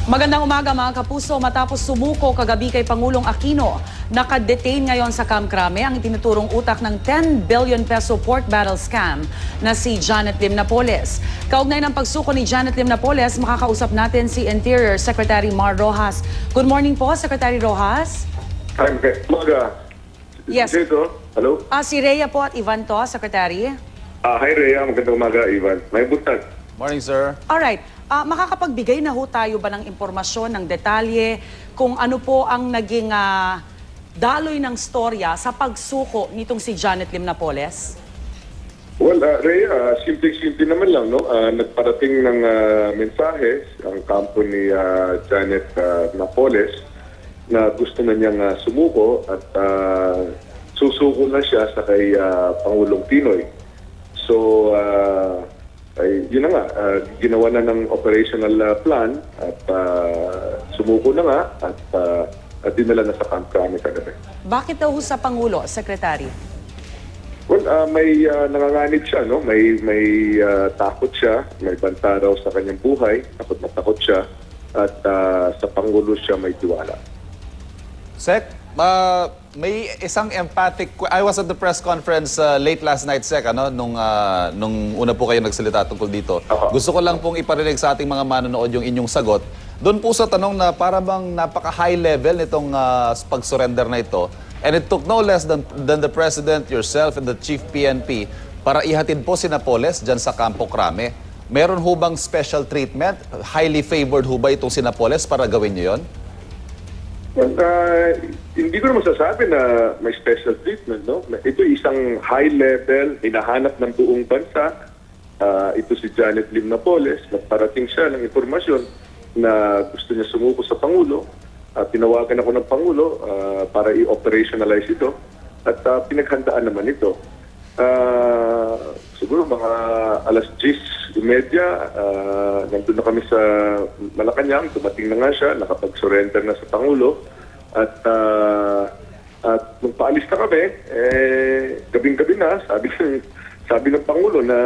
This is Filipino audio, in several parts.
Magandang umaga mga kapuso. Matapos sumuko kagabi kay Pangulong Aquino, nakadetain ngayon sa Camp Crame ang itinuturong utak ng 10 billion peso pork barrel scam na si Janet Lim Napoles. Kaugnay ng pagsuko ni Janet Lim Napoles, makakausap natin si Interior Secretary Mar Rojas. Good morning po, Secretary Rojas. Hi, umaga. Yes. Dito, hello? Si Rhea po at Ivan to, Secretary. Hi Rhea, magandang umaga, Ivan. May buntag. Morning, sir. Alright. Makakapagbigay na ho tayo ba ng impormasyon, ng detalye kung ano po ang naging daloy ng storya sa pagsuko nitong si Janet Lim Napoles? Well, Rhea, simple-simple naman lang, no? Nagparating ng mensahe ang kampo ni Janet Napoles na gusto na niyang sumuko at susuko na siya sa kay Pangulong Pinoy. So, yun na nga, ginawa na ng operational plan at sumuko na nga at dinala na sa Camp Crame kagabi. Bakit daw ho sa Pangulo, Secretary? Well, may nanganganib siya, no? May takot siya, may banta raw sa kanyang buhay, takot na takot siya at sa Pangulo siya may tiwala. Sec, may isang emphatic... I was at the press conference late last night, Sec, nung una po kayo nagsalita tungkol dito. Gusto ko lang pong iparinig sa ating mga manonood yung inyong sagot. Doon po sa tanong na para bang napaka-high level nitong pag-surrender na ito, and it took no less than the President, yourself, and the Chief PNP para ihatid po si Napoles dyan sa Campo Crame. Meron ho bang special treatment? Highly favored ho ba itong si Napoles para gawin niyo yun? Well, hindi ko naman masasabi na may special treatment, no? Ito isang high level, hinahanap ng buong bansa. Ito si Janet Lim Napoles, nagparating siya ng informasyon na gusto niya sumuko sa Pangulo. Tinawagan ako ng Pangulo para i-operationalize ito at pinaghandaan naman ito. Siguro mga alas 10:30, nandun na kami sa Malacanang, dumating na nga siya, nakapag-surrender na sa Pangulo. At nung paalis na kami, gabing-gabi na, sabi ng Pangulo na,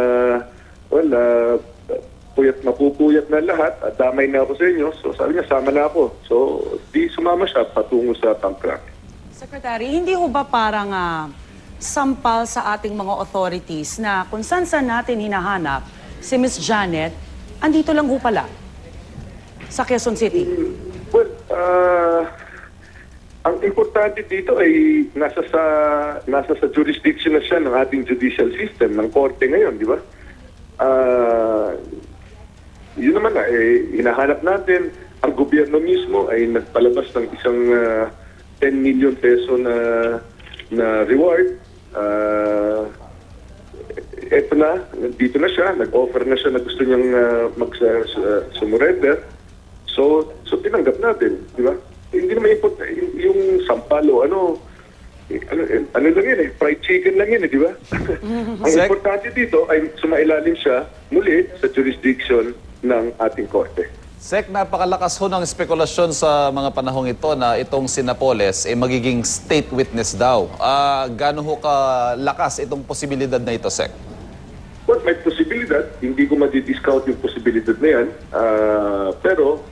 mapupuyat na lahat at damay na ako sa inyo. So sabi niya, sama na ako. So di sumama siya patungo sa Camp Crame. Secretary, hindi ho ba parang sampal sa ating mga authorities na kung saan natin hinahanap si Miss Janet, andito lang ho pala sa Quezon City? Well, ang importante dito ay nasa sa jurisdiction na siya ng ating judicial system, ng korte ngayon, di ba? Yun naman na, hinahanap natin, ang gobyerno mismo ay nagpalabas ng isang 10 million peso na reward. Eto na, dito na siya, nag-offer na siya na gusto niyang mag-surrender. So tinanggap natin, di ba? Hindi naman yung sampalo, ano lang yun fried chicken lang yun, di ba? Ang importante dito ay sumailalim siya muli sa jurisdiction ng ating korte. Sec, napakalakas ho ng spekulasyon sa mga panahong ito na itong si Napoles magiging state witness daw. Gaano ho kalakas itong posibilidad na ito, Sec? Well, may posibilidad. Hindi ko madi-discount yung posibilidad na yan. Pero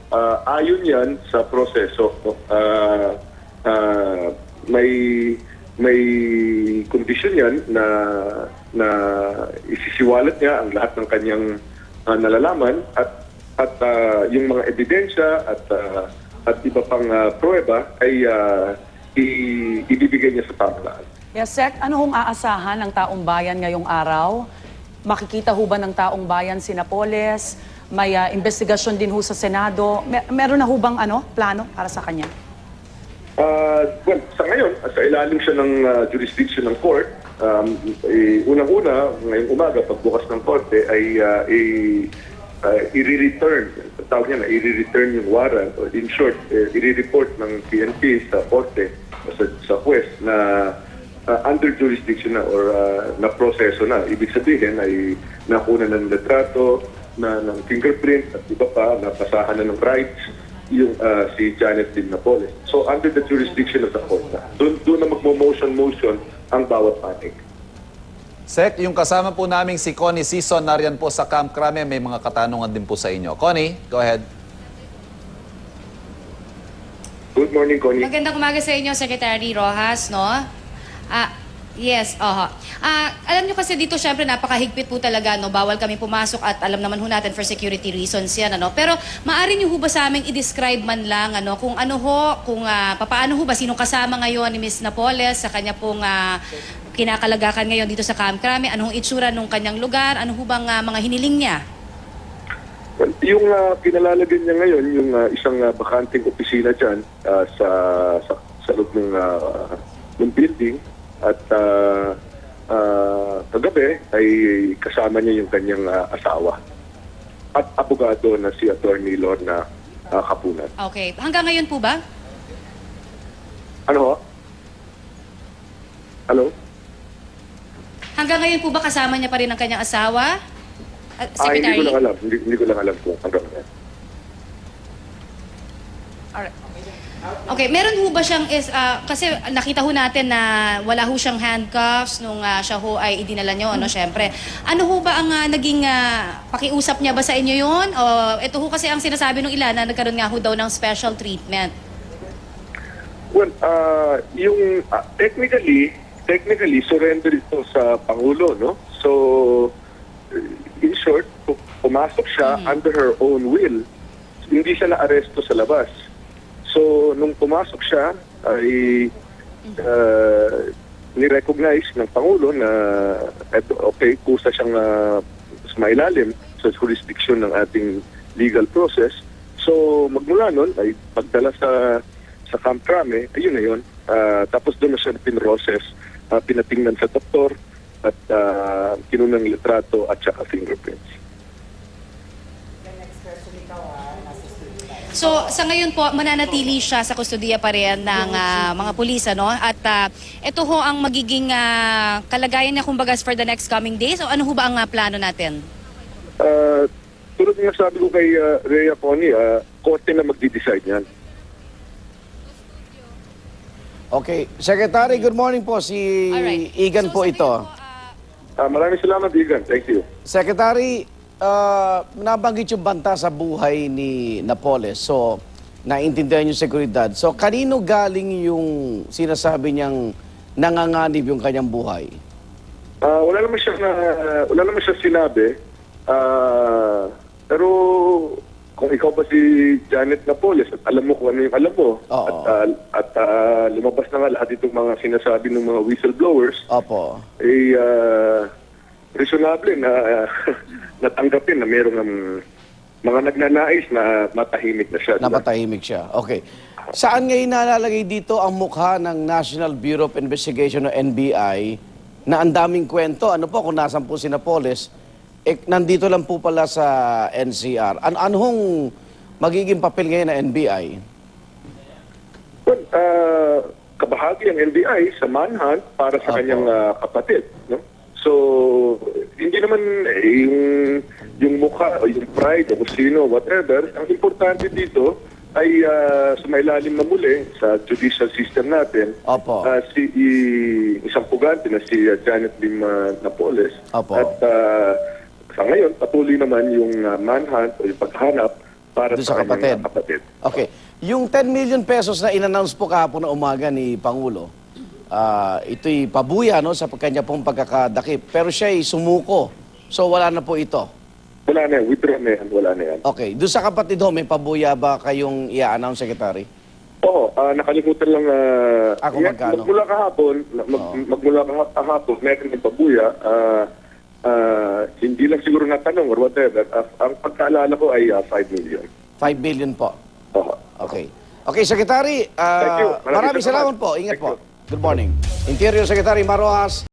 ayon yan sa proseso. May kondisyon yan na isisiwalat niya ang lahat ng kanyang nalalaman at yung mga ebidensya at iba pang pruweba ay ibibigay niya sa pamahalaan. Yes, Sec, ano hong aasahan ng taong bayan ngayong araw? Makikita ho ba ng taong bayan si Napoles? May investigasyon din ho sa Senado. Meron na ho bang plano para sa kanya? Well, sa ngayon, sa ilalim siya ng jurisdiction ng court, unang-una, ngayong umaga, pagbukas ng korte, ay i-return, tawag niya na, i-return yung warrant, or in short, i-report ng PNP sa korte, sa juez na under jurisdiction na or na proseso na. Ibig sabihin ay nakuna ng litrato, ng fingerprint at iba pa, napasahan na ng rights yung si Janet Lim Napoles. So under the jurisdiction of the court na. Doon na magmo-motion ang bawat panig. Sec, yung kasama po namin si Connie Sison, nariyan po sa Camp Crame, may mga katanungan din po sa inyo. Connie, go ahead. Good morning, Connie. Magandang umaga sa inyo, Secretary Rojas, no? Yes, alam nyo kasi dito, syempre, napakahigpit po talaga, no? Bawal kami pumasok at alam naman ho natin for security reasons yan, ano? Pero maaari nyo ho ba sa aming i-describe man lang, ano, kung ano ho, kung papaano ho ba, sinong kasama ngayon ni Ms. Napoles sa kanya pong kinakalagakan ngayon dito sa Camp Crame? Anong itsura nung kanyang lugar? Ano ho bang mga hiniling niya? Well, yung pinalalagyan niya ngayon, yung isang bakanting opisina dyan sa loob ng building. At kagabi ay kasama niya yung kanyang asawa at abogado na si Attorney Lorna Kapunan. Okay. Hanggang ngayon po ba? Ano ho? Hello? Hanggang ngayon po ba kasama niya pa rin ang kanyang asawa? Hindi Secretary? ko lang alam. Hindi ko lang alam kung hanggang ngayon. Alright. Okay, meron ho ba siyang kasi nakita ho natin na wala ho siyang handcuffs nung siya ho ay idinala niyo, ano, syempre. Ano ho ba ang naging pakiusap niya ba sa inyo 'yon? O ito ho kasi ang sinasabi ng ilan na nagkaroon nga ho daw ng special treatment. Well, yung technically surrender ito sa Pangulo, no? So in short, pumasok siya under her own will. Hindi siya na-aresto sa labas. So, nung pumasok siya, ay nirecognize ng Pangulo na eto, okay, kusa siyang sumailalim sa jurisdiction ng ating legal process. So, magmula nun, ay pagdala sa Camp Crame, ayun na yun. Tapos doon na siya pinroses, pinatingnan sa doktor, at kinunang litrato at saka fingerprints. So, sa ngayon po, mananatili siya sa kustodiya pa rin ng mga pulis, ano? At ito ho ang magiging kalagayan niya, kumbaga, for the next coming days? O ano ho ba ang plano natin? Tulad nga sabi ko kay Rhea Connie, korte na magdi-decide yan. Okay. Secretary, good morning po. Si Alright. Igan So, po sa ito. ngayon po, Maraming salamat, Igan. Thank you. Secretary, nabanggit yung banta sa buhay ni Napoles. So, naintindihan yung seguridad. So, kanino galing yung sinasabi niyang nanganganib yung kanyang buhay? Wala naman siya sinabi. Pero kung ikaw ba si Janet Napoles at alam mo kung ano yung alam mo, Oo. at lumabas na nga lahat itong mga sinasabi ng mga whistleblowers, Opo. reasonable na natanggapin na mayroong mga nagnanais na matahimik na siya. Napatahimik siya. Okay. Saan ngayon nalalagay dito ang mukha ng National Bureau of Investigation o NBI na ang daming kwento? Ano po kung nasan po si Napoles? Nandito lang po pala sa NCR. Anong magiging papel ngayon ng NBI? Well, kabahagi ang NBI sa manhunt para sa Opo. kanyang kapatid. No? So, hindi naman yung mukha o yung pride o kung sino, whatever. Ang importante dito ay sumailalim na muli sa judicial system natin. Opo. Isang pugante na si Janet Lim Napoles. Opo. At sa ngayon, patuloy naman yung manhunt o yung paghanap para Doon sa sa kanyang kapatid. Okay. Yung 10 million pesos na in-announce po kahapon na umaga ni Pangulo, ito'y pabuya, no, sa kanya pong pagkakadakip. Pero siya'y sumuko. So wala na po ito. Wala na yan. Withdraw na yan. Wala na yan. Okay. Doon sa kapatid ho, may pabuya ba kayong i-announce, Secretary? Oo, nakalimutan lang. Ako magkano? Magmula kahapon, meron ng pabuya. Hindi lang siguro natanong or whatever. Ang pagkaalala ko ay 5 million. 5 billion po. Oo. Okay. Okay, Secretary. Thank you. Maraming salamat po. Ingat Thank po. you. Good morning. Interior Secretary Marojas.